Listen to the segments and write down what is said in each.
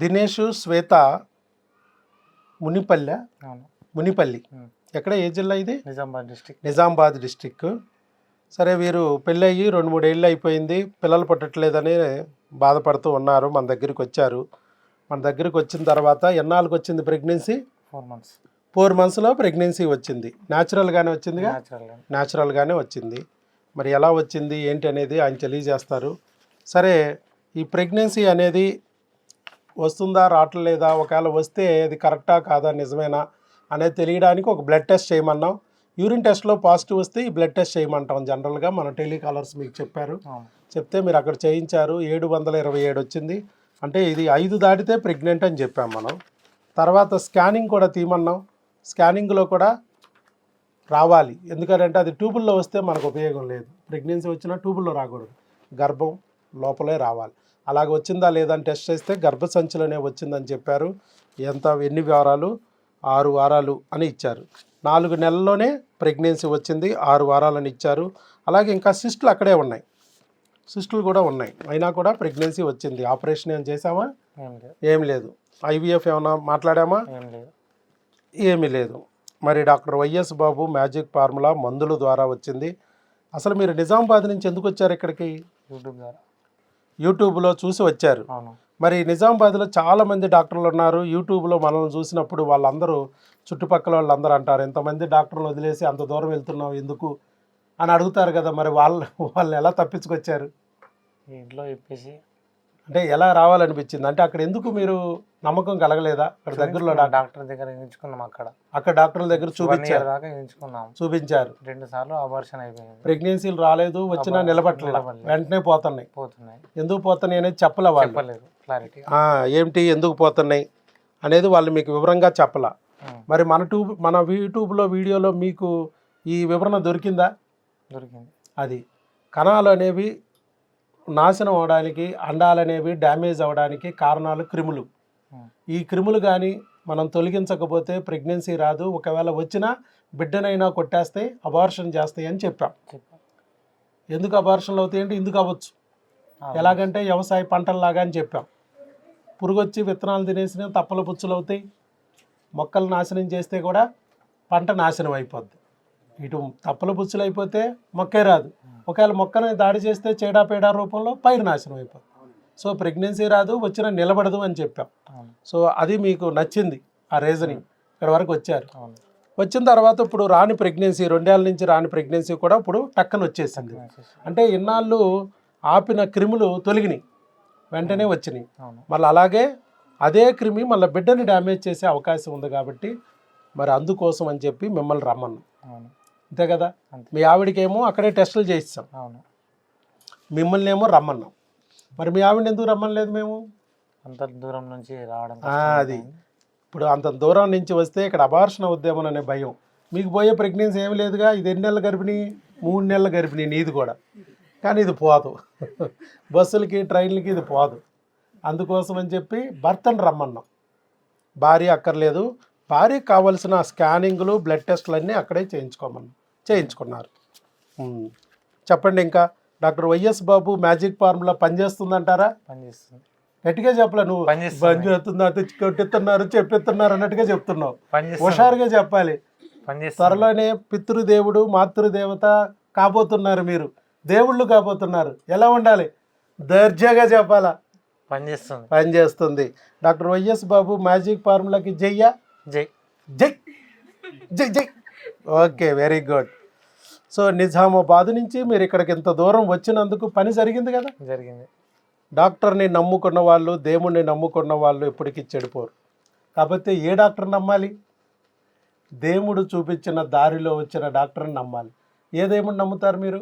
దినేష్ శ్వేత మునిపల్లె అవును. మునిపల్లి ఎక్కడ ఏ జిల్లా ఇది? నిజామాబాద్ డిస్టిక్. సరే వీరు పెళ్ళయ్యి 2-3 ఏళ్ళు అయిపోయింది, పిల్లలు పుట్టట్లేదని బాధపడుతూ ఉన్నారు. మన దగ్గరికి వచ్చారు. మన దగ్గరికి వచ్చిన తర్వాత ఎన్నాళ్ళకి వచ్చింది ప్రెగ్నెన్సీ? 4 months. 4 monthsలో ప్రెగ్నెన్సీ వచ్చింది. న్యాచురల్గానే వచ్చిందిగా? న్యాచురల్గానే వచ్చింది. మరి ఎలా వచ్చింది ఏంటి అనేది ఆయన తెలియజేస్తారు. సరే, ఈ ప్రెగ్నెన్సీ అనేది వస్తుందా రావట్లేదా, ఒకవేళ వస్తే అది కరెక్టా కాదా నిజమేనా అనేది తెలియడానికి ఒక బ్లడ్ టెస్ట్ చేయమన్నాం. యూరిన్ టెస్ట్లో పాజిటివ్ వస్తే ఈ బ్లడ్ టెస్ట్ చేయమంటాం. జనరల్గా మన టెలికాలర్స్ మీకు చెప్పారు, చెప్తే మీరు అక్కడ చేయించారు. 727 వచ్చింది. అంటే ఇది 5 దాటితే ప్రెగ్నెంట్ అని చెప్పాం మనం. తర్వాత స్కానింగ్ కూడా తీయమన్నాం. స్కానింగ్లో కూడా రావాలి, ఎందుకంటే అది ట్యూబుల్లో వస్తే మనకు ఉపయోగం లేదు. ప్రెగ్నెన్సీ వచ్చినా ట్యూబుల్లో రాకూడదు, గర్భం లోపలే రావాలి. అలాగ వచ్చిందా లేదా అని టెస్ట్ చేస్తే గర్భసంచిలోనే వచ్చిందని చెప్పారు. ఎన్ని వారాలు? 6 వారాలు అని ఇచ్చారు. 4 నెలల్లోనే ప్రెగ్నెన్సీ వచ్చింది, 6 వారాలని ఇచ్చారు. అలాగే ఇంకా సిస్టులు అక్కడే ఉన్నాయి, సిస్టులు కూడా ఉన్నాయి, అయినా కూడా ప్రెగ్నెన్సీ వచ్చింది. ఆపరేషన్ ఏం చేసామా? ఏం లేదు. ఐవీఎఫ్ ఏమైనా మాట్లాడామా? ఏమీ లేదు. మరి డాక్టర్ వైఎస్ బాబు మ్యాజిక్ ఫార్ములా మందుల ద్వారా వచ్చింది. అసలు మీరు నిజామాబాద్ నుంచి ఎందుకు వచ్చారు ఇక్కడికి? యూట్యూబ్లో చూసి వచ్చారు. మరి నిజామాబాద్లో చాలామంది డాక్టర్లు ఉన్నారు. యూట్యూబ్లో మనల్ని చూసినప్పుడు వాళ్ళందరూ, చుట్టుపక్కల వాళ్ళందరూ అంటారు, ఇంతమంది డాక్టర్లు వదిలేసి అంత దూరం వెళ్తున్నావు ఎందుకు అని అడుగుతారు కదా. మరి వాళ్ళు ఎలా తప్పించుకొచ్చారు? ఇంట్లో చెప్పేసి అంటే ఎలా రావాలనిపించింది? అంటే అక్కడ ఎందుకు మీరు నమ్మకం కలగలేదా? అక్కడ దగ్గరలో డాక్టర్ దగ్గర ఎంచుకున్నాం. అక్కడ డాక్టర్ల దగ్గర చూపించారు, 2 సార్లు అబార్షన్ అయిపోయింది. ప్రెగ్నెన్సీలు రాలేదు, వచ్చినా నిలబట్టలేదు, వెంటనే పోతున్నాయి. ఎందుకు పోతున్నాయి అనేది చెప్పలే వాళ్ళు. క్లారిటీ ఏమిటి ఎందుకు పోతున్నాయి అనేది వాళ్ళు మీకు వివరంగా చెప్పలా. మరి మన యూట్యూబ్లో వీడియోలో మీకు ఈ వివరణ దొరికిందా? దొరికింది. అది కణాలు అనేవి నాశనం అవడానికి, అండాలు అనేవి డ్యామేజ్ అవ్వడానికి కారణాలు క్రిములు. ఈ క్రిములు కానీ మనం తొలగించకపోతే ప్రెగ్నెన్సీ రాదు. ఒకవేళ వచ్చినా బిడ్డనైనా కొట్టేస్తాయి, అబార్షన్ చేస్తాయి అని చెప్పాం. ఎందుకు అబార్షన్లు అవుతాయి అంటే ఇందుకు అవ్వచ్చు. ఎలాగంటే వ్యవసాయ పంటల్లాగా అని చెప్పాం. పురుగొచ్చి విత్తనాలు తినేసిన తప్పల పుచ్చులు అవుతాయి, మొక్కలు నాశనం చేస్తే కూడా పంట నాశనం అయిపోద్ది. ఇటు తప్పల పుచ్చులు అయిపోతే మొక్కే రాదు. ఒకవేళ మొక్కని దాడి చేస్తే చీడాపేడా రూపంలో పైరు నాశనం అయిపోతుంది. సో ప్రెగ్నెన్సీ రాదు, వచ్చినా నిలబడదు అని చెప్పాం. సో అది మీకు నచ్చింది, ఆ రీజనింగ్. ఇక్కడ వరకు వచ్చారు. వచ్చిన తర్వాత ఇప్పుడు రాని ప్రెగ్నెన్సీ, 2 ఏళ్ళ నుంచి రాని ప్రెగ్నెన్సీ కూడా ఇప్పుడు టక్కన వచ్చేసింది. అంటే ఇన్నాళ్ళు ఆపిన క్రిములు తొలగినాయి, వెంటనే వచ్చినాయి. మళ్ళీ అలాగే అదే క్రిమి మళ్ళీ బిడ్డని డ్యామేజ్ చేసే అవకాశం ఉంది. కాబట్టి మరి అందుకోసం అని చెప్పి మిమ్మల్ని రమ్మన్నాం. అంతే కదా. మీ ఆవిడకేమో అక్కడే టెస్టులు చేయిస్తాం, మిమ్మల్ని ఏమో రమ్మన్నాం. మరి మీ ఆవిడని ఎందుకు రమ్మనలేదు మేము? అంత దూరం నుంచి రావడం అది ఇప్పుడు అంత దూరం నుంచి వస్తే ఇక్కడ అబార్షన్ అవుద్దేమో అనే భయం. మీకు పోయే ప్రెగ్నెన్సీ ఏమి లేదుగా. ఇది 2 నెలల గర్భిణీ, 3 నెలల గర్భిణీ నీది కూడా. కానీ ఇది పోదు, బస్సులకి ట్రైన్లకి ఇది పోదు. అందుకోసం అని చెప్పి భర్తను రమ్మన్నాం. భార్య అక్కర్లేదు, భార్యకి కావలసిన స్కానింగ్లు, బ్లడ్ టెస్టులు అన్నీ అక్కడే చేయించుకున్నారు. చెప్పండి, ఇంకా డాక్టర్ వైఎస్ బాబు మ్యాజిక్ ఫార్ములా పనిచేస్తుందంటారా? పనిచేస్తుంది. గట్టిగా చెప్పలే. నువ్వు పనిచేస్తుందా, కొట్టిస్తున్నారు, చెప్పిస్తున్నారు అన్నట్టుగా చెప్తున్నావు. హుషారుగా చెప్పాలి. త్వరలోనే పితృదేవుడు, మాతృదేవత కాబోతున్నారు మీరు, దేవుళ్ళు కాబోతున్నారు. ఎలా ఉండాలి? దర్జాగా చెప్పాలా. పనిచేస్తుంది. డాక్టర్ వైఎస్ బాబు మ్యాజిక్ ఫార్ములాకి జయ్యా, జై జై జై జై. Okay, very good. So Nizamabad నుంచి మీరు ఇక్కడికి ఇంత దూరం వచ్చినందుకు పని జరిగింది కదా. జరిగింది. డాక్టర్ని నమ్ముకున్న వాళ్ళు, దేవుణ్ణి నమ్ముకున్న వాళ్ళు ఎప్పటికీ చెడిపోరు. కాబట్టి ఏ డాక్టర్ నమ్మాలి? దేవుడు చూపించిన దారిలో వచ్చిన డాక్టర్ని నమ్మాలి. ఏ దేవుడిని నమ్ముతారు మీరు?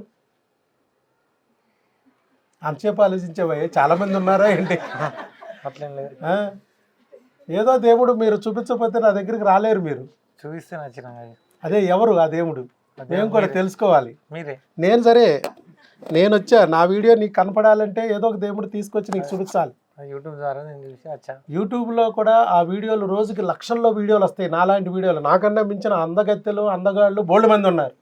అంతసేపు ఆలోచించేవా? చాలామంది ఉన్నారా ఏంటి? అట్లేం లేదు. ఏదో దేవుడు మీరు చూపించకపోతే నా దగ్గరికి రాలేరు. మీరు చూపిస్తే నచ్చిన అదే ఎవరు ఆ దేవుడు మేము కూడా తెలుసుకోవాలి. మీరే. నేను వచ్చా, నా వీడియో నీకు కనపడాలంటే ఏదో ఒక దేవుడు తీసుకొచ్చి నీకు చూపించాలి. యూట్యూబ్ ద్వారా నేను చూసి యూట్యూబ్లో కూడా ఆ వీడియోలు రోజుకి లక్షల్లో వీడియోలు వస్తాయి. నాలాంటి వీడియోలు, నాకన్నా మించిన అందగత్తెలు, అందగాళ్ళు బోల్డ్ మంది ఉన్నారు.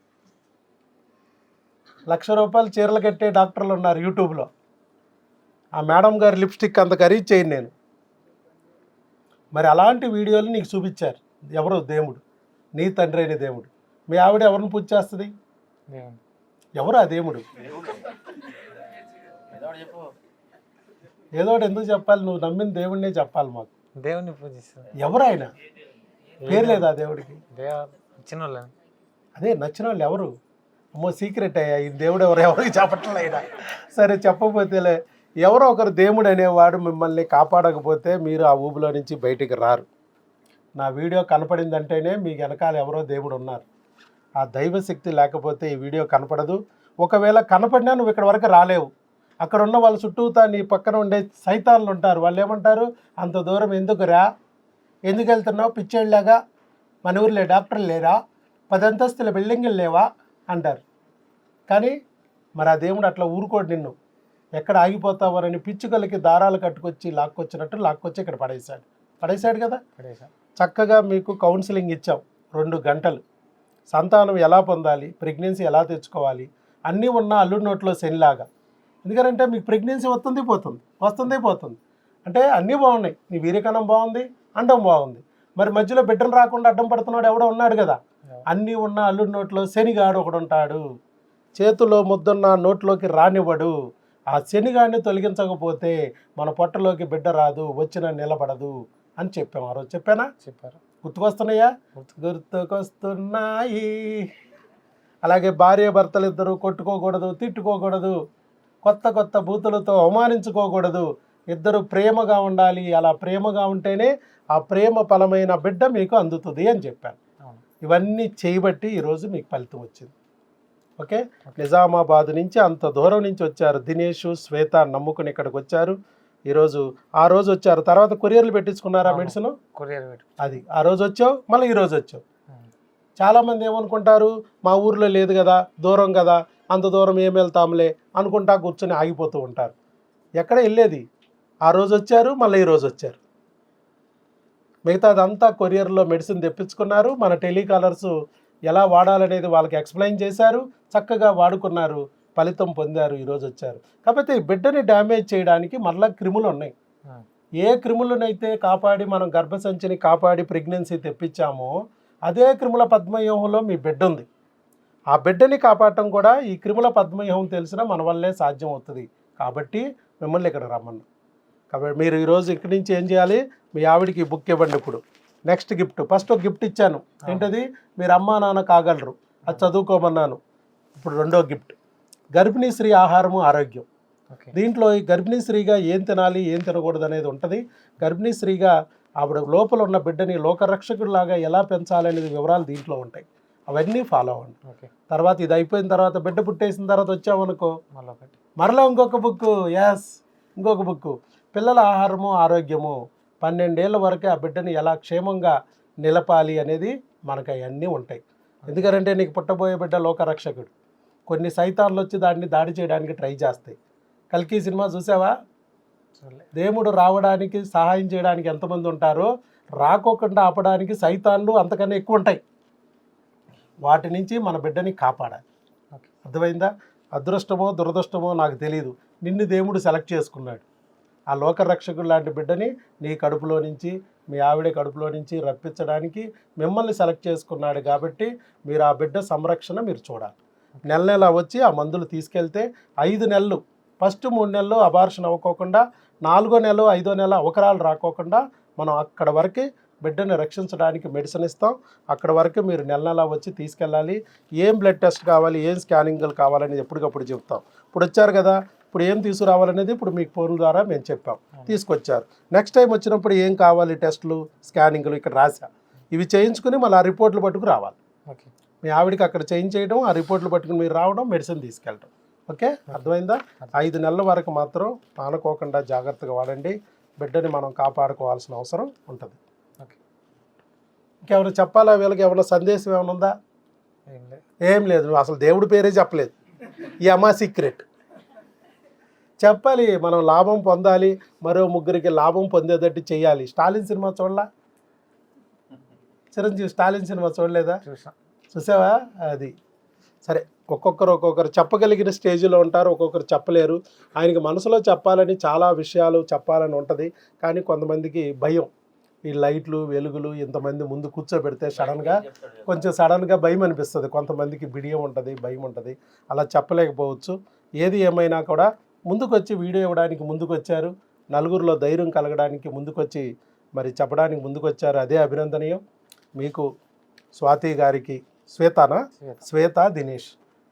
₹1,00,000 చీరలు కట్టే డాక్టర్లు ఉన్నారు యూట్యూబ్లో. ఆ మేడం గారి లిప్స్టిక్ అంత ఖరీదు చేయను నేను. మరి అలాంటి వీడియోలు నీకు చూపించారు ఎవరు? దేవుడు, నీ తండ్రి అయిన దేవుడు. మీ ఆవిడ ఎవరిని పూజ చేస్తుంది? దేవుని ఎవరు ఆ దేవుడు? ఏదో ఒకటి ఎందుకు చెప్పాలి? నువ్వు నమ్మిన దేవుడినే చెప్పాలి మాకు. దేవుని పూజిస్తుంది. ఎవరు ఆయన? పేరు లేదా దేవుడికి? ఇచ్చిన వాళ్ళని. అదే నచ్చిన వాళ్ళు ఎవరు? అమ్మో సీక్రెట్ అయ్యా, ఈ దేవుడు ఎవరు ఎవరికి చెప్పట్లేదు అయినా. సరే చెప్పకపోతేలే, ఎవరో ఒకరు దేవుడు అనేవాడు మిమ్మల్ని కాపాడకపోతే మీరు ఆ ఊబిలో నుంచి బయటికి రారు. నా వీడియో కనపడిందంటేనే మీకు వెనకాల ఎవరో దేవుడు ఉన్నారు. ఆ దైవశక్తి లేకపోతే ఈ వీడియో కనపడదు. ఒకవేళ కనపడినా నువ్వు ఇక్కడ వరకు రాలేవు. అక్కడ ఉన్న వాళ్ళ చుట్టూతా నీ పక్కన ఉండే సైతాన్లు ఉంటారు. వాళ్ళు ఏమంటారు? అంత దూరం ఎందుకు రా, ఎందుకు వెళ్తున్నావు పిచ్చేళ్ళలాగా, మన ఊర్లో డాక్టర్లు లేరా, 10 అంతస్తుల బిల్డింగులు లేవా అంటారు. కానీ మరి ఆ దేవుడు అట్లా ఊరుకోడు. నిన్ను ఎక్కడ ఆగిపోతావని పిచ్చుకలకి దారాలు కట్టుకొచ్చి లాక్కొచ్చినట్టు లాక్కొచ్చి ఇక్కడ పడేశాడు కదా. చక్కగా మీకు కౌన్సిలింగ్ ఇచ్చాం 2 గంటలు. సంతానం ఎలా పొందాలి, ప్రెగ్నెన్సీ ఎలా తెచ్చుకోవాలి, అన్నీ ఉన్న అల్లుడి నోట్లో శనిలాగా. ఎందుకంటే మీకు ప్రెగ్నెన్సీ వస్తుంది పోతుంది అంటే అన్నీ బాగున్నాయి. నీ వీర్యకణం బాగుంది, అండం బాగుంది. మరి మధ్యలో బిడ్డను రాకుండా అడ్డం పడుతున్నాడు ఎవడో ఉన్నాడు కదా. అన్నీ ఉన్న అల్లుడి నోట్లో శనిగాడు ఒకడు ఉంటాడు. చేతిలో ముద్దున్న నోట్లోకి రానివ్వడు. ఆ శనిగాడిని తొలగించకపోతే మన పొట్టలోకి బిడ్డ రాదు, వచ్చిన నిలబడదు అని చెప్పాము. ఆ రోజు చెప్పానా? చెప్పారు. గుర్తుకొస్తున్నాయా? గుర్తుకొస్తున్నాయి. అలాగే భార్య భర్తలు ఇద్దరు కొట్టుకోకూడదు, తిట్టుకోకూడదు, కొత్త బూతులతో అవమానించుకోకూడదు, ఇద్దరు ప్రేమగా ఉండాలి. అలా ప్రేమగా ఉంటేనే ఆ ప్రేమ ఫలమైన బిడ్డ మీకు అందుతుంది అని చెప్పాను. ఇవన్నీ చేయబట్టి ఈరోజు మీకు ఫలితం వచ్చింది. ఓకే, నిజామాబాద్ నుంచి అంత దూరం నుంచి వచ్చారు. దినేష్, శ్వేత నమ్ముకుని ఇక్కడికి వచ్చారు. ఈరోజు ఆ రోజు వచ్చారు, తర్వాత కొరియర్లు పెట్టించుకున్నారా మెడిసిన్? అది ఆ రోజు వచ్చావు, మళ్ళీ ఈరోజు వచ్చావు. చాలామంది ఏమనుకుంటారు, మా ఊర్లో లేదు కదా, దూరం కదా, అంత దూరం ఏం వెళ్తాంలే అనుకుంటా కూర్చొని ఆగిపోతూ ఉంటారు. ఎక్కడ వెళ్ళేది? ఆ రోజు వచ్చారు, మళ్ళీ ఈరోజు వచ్చారు. మిగతాదంతా కొరియర్లో మెడిసిన్ తెప్పించుకున్నారు. మన టెలికాలర్స్ ఎలా వాడాలనేది వాళ్ళకి ఎక్స్ప్లెయిన్ చేశారు, చక్కగా వాడుకున్నారు, ఫలితం పొందారు, ఈరోజు వచ్చారు. కాకపోతే ఈ బిడ్డని డ్యామేజ్ చేయడానికి మళ్ళీ క్రిములు ఉన్నాయి. ఏ క్రిములనైతే కాపాడి మనం గర్భసంచిని కాపాడి ప్రెగ్నెన్సీ తెప్పించామో అదే క్రిముల పద్మవ్యూహంలో మీ బిడ్డ ఉంది. ఆ బిడ్డని కాపాడటం కూడా ఈ క్రిముల పద్మవ్యూహం తెలిసినా మన వల్లే సాధ్యం అవుతుంది. కాబట్టి మిమ్మల్ని ఇక్కడ రమ్మన్నా. కాబట్టి మీరు ఈరోజు ఇక్కడి నుంచి ఏం చేయాలి? మీ ఆవిడికి బుక్ ఇవ్వండి. ఇప్పుడు నెక్స్ట్ గిఫ్ట్, ఫస్ట్ ఒక గిఫ్ట్ ఇచ్చాను, ఏంటది? మీరు అమ్మా నాన్న కాగలరు, అది చదువుకోమన్నాను. ఇప్పుడు రెండో గిఫ్ట్, గర్భిణీ స్త్రీ ఆహారము ఆరోగ్యం. దీంట్లో ఈ గర్భిణీ స్త్రీగా ఏం తినాలి, ఏం తినకూడదు అనేది ఉంటుంది. గర్భిణీ స్త్రీగా ఆవిడ లోపల ఉన్న బిడ్డని లోకరక్షకుడిలాగా ఎలా పెంచాలనేది వివరాలు దీంట్లో ఉంటాయి. అవన్నీ ఫాలో అవ్వండి. తర్వాత ఇది అయిపోయిన తర్వాత, బిడ్డ పుట్టేసిన తర్వాత వచ్చామనుకో, మరలా ఇంకొక బుక్, ఇంకొక బుక్, పిల్లల ఆహారము ఆరోగ్యము. 12 ఏళ్ళ వరకే ఆ బిడ్డని ఎలా క్షేమంగా నిలపాలి అనేది మనకు అవన్నీ ఉంటాయి. ఎందుకంటే నీకు పుట్టబోయే బిడ్డ లోకరక్షకుడు. కొన్ని సైతాన్లు వచ్చి దాన్ని దాడి చేయడానికి ట్రై చేస్తాయి. కల్కి సినిమా చూసావా? దేవుడు రావడానికి సహాయం చేయడానికి ఎంతమంది ఉంటారో, రాకోకుండా ఆపడానికి సైతాన్లు అంతకన్నా ఎక్కువ ఉంటాయి. వాటి నుంచి మన బిడ్డని కాపాడాలి. అర్థమైందా? అదృష్టమో దురదృష్టమో నాకు తెలియదు, నిన్ను దేవుడు సెలెక్ట్ చేసుకున్నాడు. ఆ లోకరక్షకుడు లాంటి బిడ్డని నీ కడుపులో నుంచి, మీ ఆవిడ కడుపులో నుంచి రప్పించడానికి మిమ్మల్ని సెలెక్ట్ చేసుకున్నాడు. కాబట్టి మీరు ఆ బిడ్డ సంరక్షణ మీరు చూడాలి. నెల వచ్చి ఆ మందులు తీసుకెళ్తే 5 నెలలు, ఫస్ట్ 3 నెలలు అబార్షన్ అవ్వకోకుండా, 4వ నెల 5వ నెల అవకరాలు రాకోకుండా మనం అక్కడ వరకు బిడ్డని రక్షించడానికి మెడిసిన్ ఇస్తాం. అక్కడ వరకు మీరు నెల వచ్చి తీసుకెళ్ళాలి. ఏం బ్లడ్ టెస్ట్ కావాలి, ఏం స్కానింగ్లు కావాలనేది ఎప్పటికప్పుడు చెప్తాం. ఇప్పుడు వచ్చారు కదా, ఇప్పుడు ఏం తీసుకురావాలనేది ఇప్పుడు మీకు ఫోన్ ద్వారా మేము చెప్పాం, తీసుకొచ్చారు. నెక్స్ట్ టైం వచ్చినప్పుడు ఏం కావాలి, టెస్టులు, స్కానింగ్లు ఇక్కడ రాసా. ఇవి చేయించుకుని మళ్ళీ ఆ రిపోర్ట్లు పట్టుకు రావాలి. మీ ఆవిడికి అక్కడ చేయించేయడం, ఆ రిపోర్ట్లు పట్టుకుని మీరు రావడం, మెడిసిన్ తీసుకెళ్ళడం. ఓకే, అర్థమైందా? 5 నెలల వరకు మాత్రం మానుకోకుండా జాగ్రత్తగా వాడండి. బిడ్డని మనం కాపాడుకోవాల్సిన అవసరం ఉంటుంది. ఇంకెవరు చెప్పాలా? వీళ్ళకి ఏమైనా సందేశం ఏమైనా ఉందా? ఏం లేదు. నువ్వు అసలు దేవుడి పేరే చెప్పలేదు. ఈ అమ్మా సీక్రెట్ చెప్పాలి. మనం లాభం పొందాలి, మరో 3కి లాభం పొందేటట్టు చేయాలి. స్టాలిన్ సినిమా చూడలా? చిరంజీవి స్టాలిన్ సినిమా చూడలేదా? చూసావా? అది సరే, ఒక్కొక్కరు చెప్పగలిగిన స్టేజ్లో ఉంటారు, ఒక్కొక్కరు చెప్పలేరు. ఆయనకి మనసులో చెప్పాలని చాలా విషయాలు చెప్పాలని ఉంటుంది, కానీ కొంతమందికి భయం. ఈ లైట్లు వెలుగులు ఇంతమంది ముందు కూర్చోబెడితే సడన్గా భయం అనిపిస్తుంది. కొంతమందికి బిడియం ఉంటుంది, భయం ఉంటుంది, అలా చెప్పలేకపోవచ్చు. ఏది ఏమైనా కూడా ముందుకొచ్చి వీడియో ఇవ్వడానికి ముందుకొచ్చారు, నలుగురిలో ధైర్యం కలగడానికి ముందుకొచ్చి మరి చెప్పడానికి ముందుకొచ్చారు, అదే అభినందనీయం. మీకు స్వాతి గారికి శ్వేత దినేష్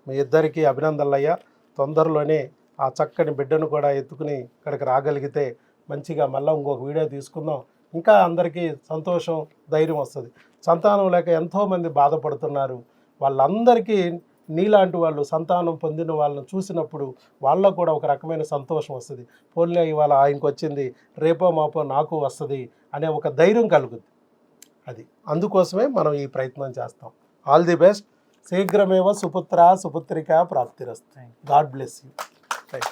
మీ ఇద్దరికి అభినందనలయ్యా. తొందరలోనే ఆ చక్కని బిడ్డను కూడా ఎత్తుకుని ఇక్కడికి రాగలిగితే మంచిగా మళ్ళీ ఇంకొక వీడియో తీసుకుందాం. ఇంకా అందరికీ సంతోషం, ధైర్యం వస్తుంది. సంతానం లేక ఎంతోమంది బాధపడుతున్నారు. వాళ్ళందరికీ నీలాంటి వాళ్ళు సంతానం పొందిన వాళ్ళని చూసినప్పుడు వాళ్ళకు కూడా ఒక రకమైన సంతోషం వస్తుంది. పోన్లే ఇవాళ ఆయనకు వచ్చింది, రేపో మాపో నాకు వస్తుంది అనే ఒక ధైర్యం కలుగుతుంది. అది అందుకోసమే మనం ఈ ప్రయత్నం చేస్తాం. All the best. శీఘ్రమేవ సుపుత్ర సుపుత్రిక ప్రాప్తిరస్తు. God bless you. రైట్.